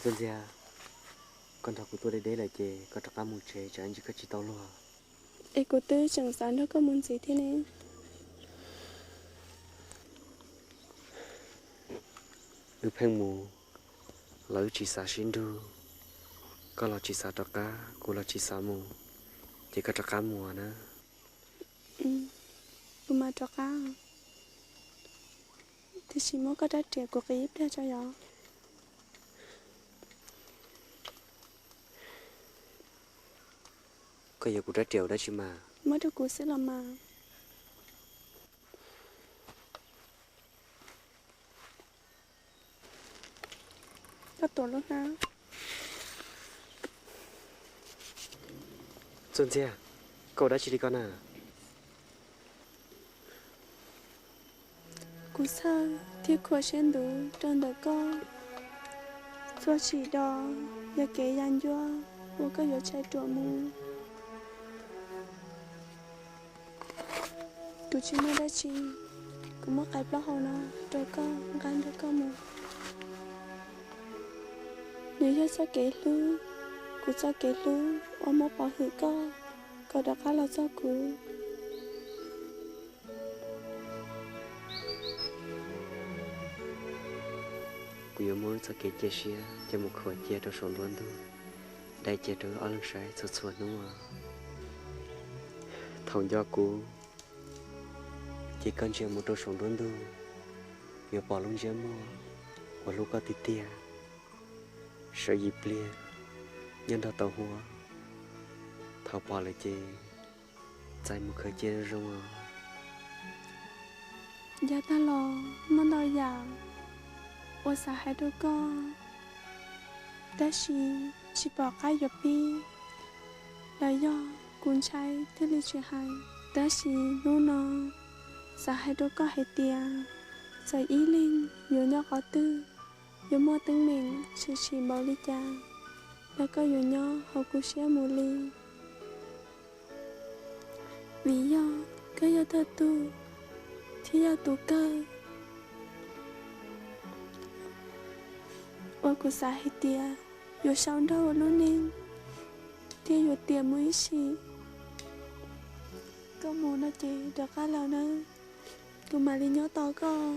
dân gia con thằng của tôi đây đấy là chè có tất cả một chè cho anh chỉ có chỉ tao luôn. Ê cô tư chẳng sáng đâu có muốn gì thế này. Ước phèn mù lỡ chỉ xả xin đu có là chỉ xả tất cả cô là chỉ xả mù chỉ có tất cả mùa nữa. Cô mà cho cá thì chỉ muốn có đất trẻ của cái ít ra cho gió. Có giờ cũng đã trèo đó chứ mà Mới được cô sẽ làm mà. Có tổ luôn ha. dân gia cậu đã chỉ đi con à. Cô sao thì cô xem đủ trong đời con. Cho chỉ đó và kể dành cho cô có yếu chạy trộn mù. Tụi chị mới đã chị cũng mất cái blog hầu nào rồi con gắn cho con mù. Nếu như sao kể lưu cô sao kể lưu ông mất bỏ hữu có đã khá là sao cô. Cô yêu muốn cho cái chia sẻ cho một khối chia cho sống luôn thôi đây chia cho ở lần sai sốt sốt đúng không thằng do cô chỉ cần chia một đồ sống luôn thôi giờ bỏ luôn chia mua và lúc có tí tia sợ dịp lia nhân đó tàu hoa thảo bỏ lại chê chạy một khởi chia rồi mà Dạ ta lo nó đòi dạ ôi sao hai đứa con đã chỉ bỏ cái giọt bi là do cuốn trai thế lý chuyện hay đã luôn nó sao hai đứa con hay tiền sao ý linh nhiều nhau có tư nhiều mua tính mình chỉ bảo lý cha đã có nhiều nhau họ cũng sẽ mù ly vì do cái do thơ tu thì do tu cơ ôi cô xã hay tia dù sao đâu luôn nên tia dù tia mới xì có mù nó chỉ được cái nào nữa cô mà đi nhớ to có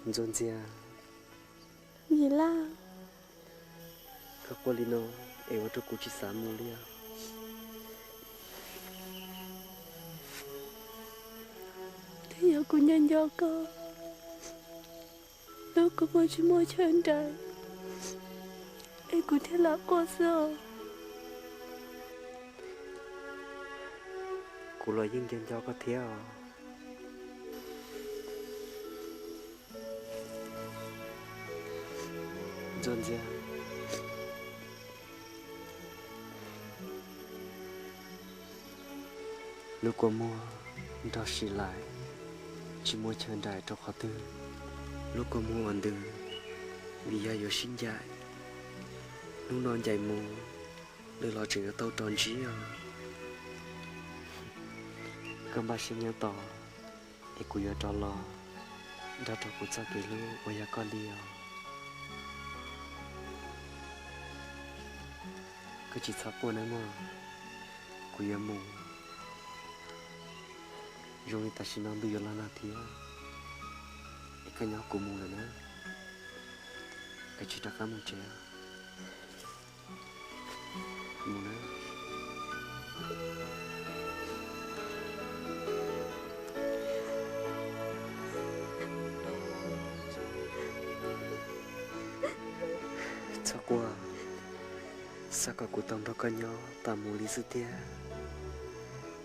dân gia gì la các cô lino em ở trong cô chỉ xả mua lia thế giờ cô nhân do cô lúc cô mới chỉ mua chân trời em cũng thấy là cô sợ cô nói những dân cho có theo dân gia lúc cô mua đó xì lại chỉ mua chân đại cho khó tư lúc cô mua ăn tư vì gia yếu sinh dạy lúc non dạy mù để lo chuyện ở tàu tròn trí à cầm ba sinh nhau tỏ để cô yếu cho lo đó cho cô cho kỹ lưu và gia con đi à cứ chỉ sắp buồn ấy mà cô yếu mù rồi ta xin ăn được là nào thì cái nhau cùng mù nữa cái chuyện đó cảm ơn chị mù nữa sao qua sao cả cuộc tổng đó có nhau ta mù lý sự tia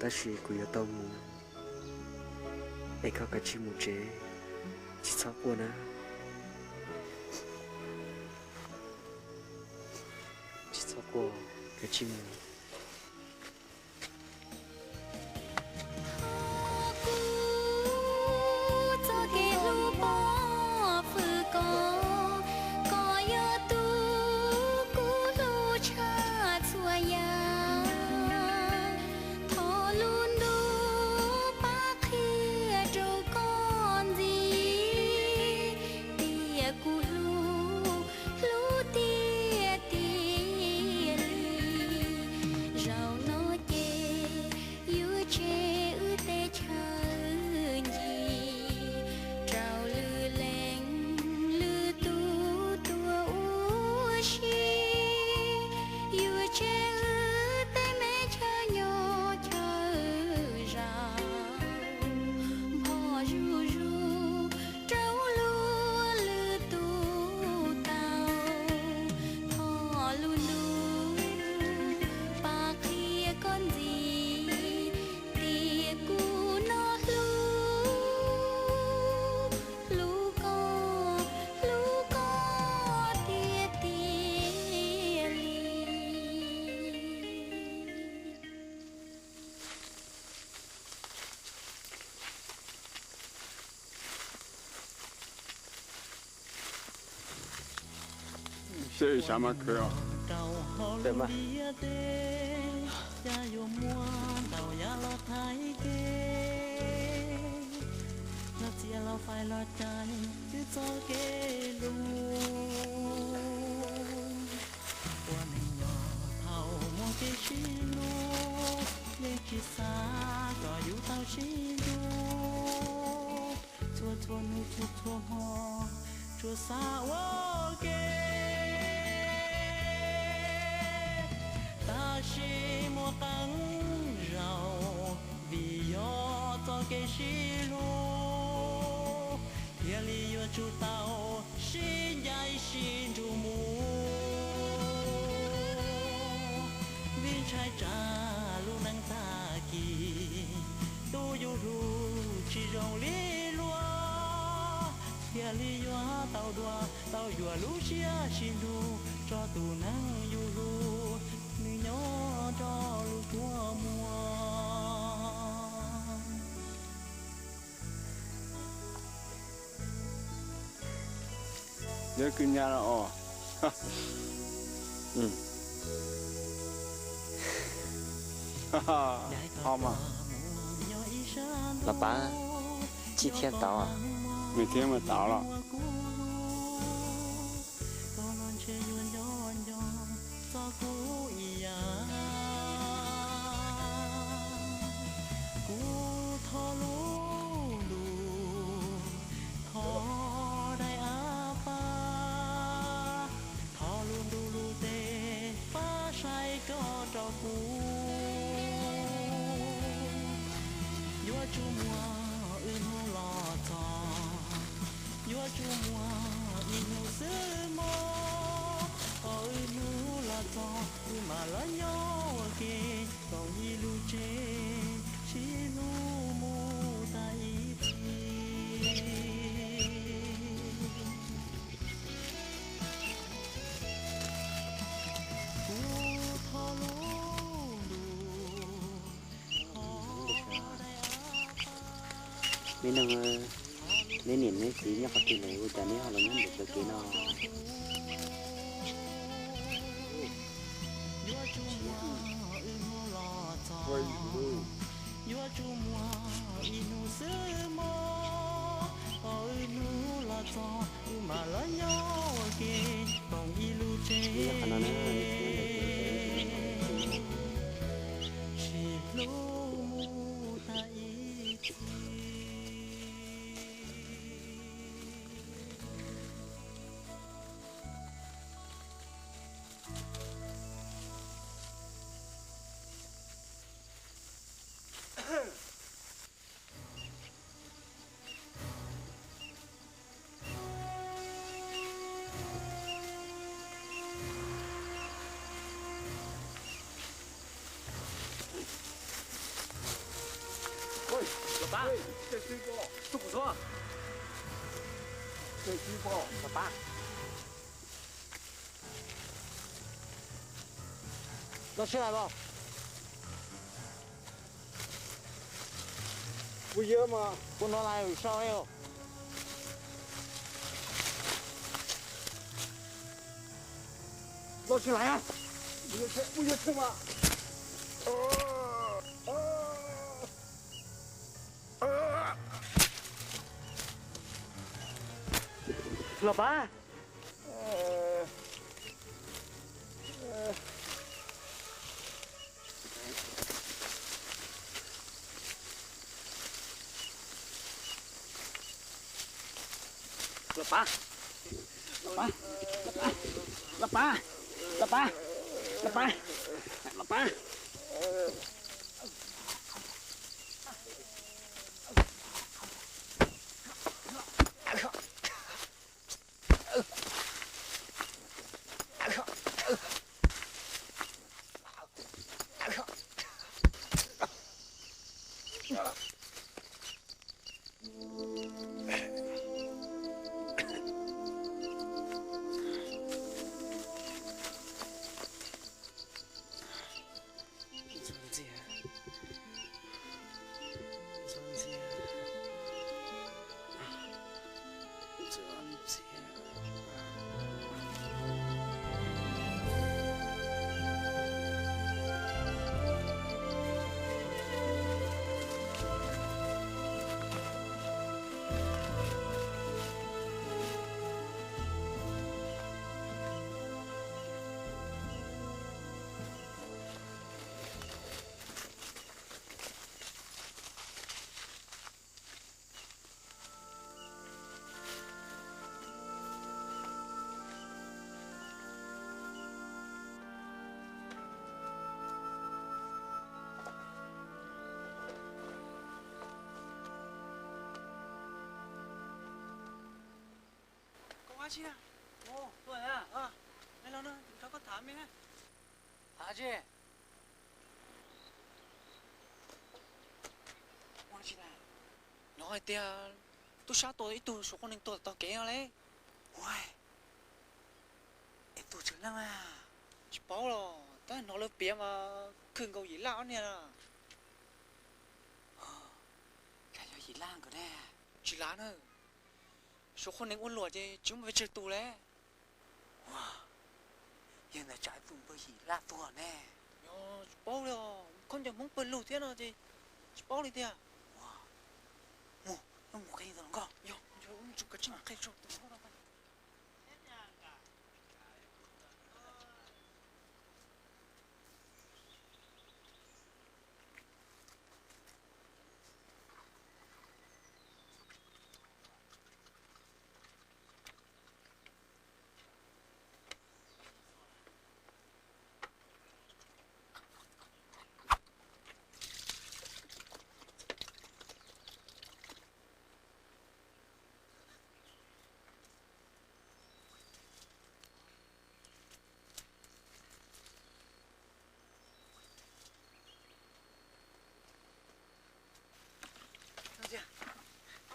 ta chỉ của yêu tao mù ai có cái chim một chế chỉ sao qua nè chỉ sao qua cái chim 这什么歌啊？对吗？เราไฟลอดใจคือโซเกลูว่าไม่ยอเท่าโมเกชิลูเล็กชิสาก็อยู่เท่าชิลูทั่วทั่วนูทั่วหอทั่วสาวเกตาชิมัวกังเราวิยอโซเกชิลู夜里月出到心在心中目วินชายจาลูนังตากีตูอยู่รู้ชีจงลีลัวเทียลียัวเต่าดัวเต่ายัวลูเชียชินดูจอตูนังอยู่รู้มีโยจอลูตัวมัวเดี๋ยวกินยาแล้วอ๋อ好嘛？老爸，几天到啊？每天我到了。chú mùa ươn hô lò trò chúa chú mùa in hô sư mô ươn hô lò trò ư mà lo nhau kê còn y lu chê chi lu mô ta y mấy năm mấy年mấy tí nhá phát triển này của cha này họ là ngắn được cái kia nó老爸，这水果不错。这水果，老爸，能吃来不？不热吗？不能来有烧哟。老师来呀！不热吃吗？老爸，老爸，老爸，老爸，老爸，老爸，老爸。chị à? Ồ, tôi à? Này nó cháu có thám mình á. Hả chị? Ủa chị này? Nói tia, tôi sao tôi ít tôi số con nên tôi tao kéo lấy. Ôi, ít tôi chừng lắm à. Chị bảo rồi, tao nó lớp bia mà khưng cầu gì lão nè. Cái gì lang cơ nè? Chị lá nữa. Số con nên uốn lụa chứ chúng mà phải chơi tù đấy. Wow, hiện tại trái vùng bởi gì lá tù nè. Yo, bảo rồi, con chẳng muốn bật lụt thế nào chứ. Chị bảo đi thế à? Wow, nó một cái gì đó không? Yo, chúng cái chân cái chỗ tù đó.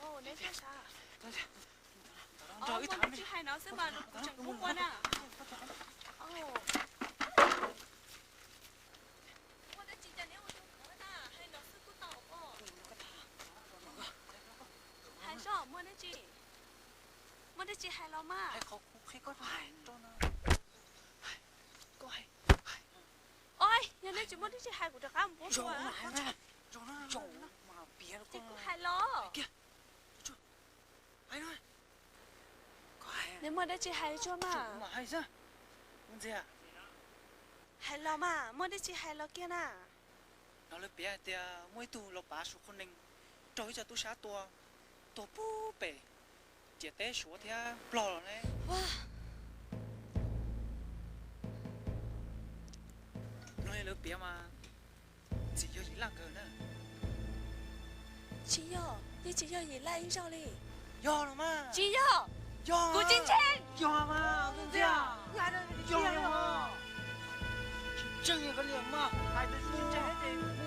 Ồ, nè thế sao? Trời ơi, Muốn chị hay nó sẽ mà nó chẳng muốn qua nè. Ồ. Muốn chị cho nếu mà không có nè, hay nó sẽ cứ tàu ồ. Hay sao, muốn chị? Muốn chị hay lo mà. Hay không, hay có phải cho nó. Có hay. Ôi, giờ này chị muốn chị hay của được không? Bố Rồi của lại ra. Rồi nó mà bia nó chị có. cũng hay lo. Kìa. Hay rồi. Có hay. Nếu muốn chị hay cho mà. Mà hay sao? Muốn gì à? Hay lo mà, muốn chị hay lo kia nè. Nó lớp bia thì mỗi tù lộc bá số con ninh. Trời cho tôi xá tua. Tua bú bể. Chỉ tế số thì bò rồi này. Wow. Nói lớp bia mà. Chỉ cho gì lăng cờ nữa. Chị yo, nhưng chị yo gì lại sao đi? Do rồi mà. Chị yo. Do. Của chính trên. Do mà. Không gì à? Do mà. Chân cái liền mà. Hai đứa chân hết đi.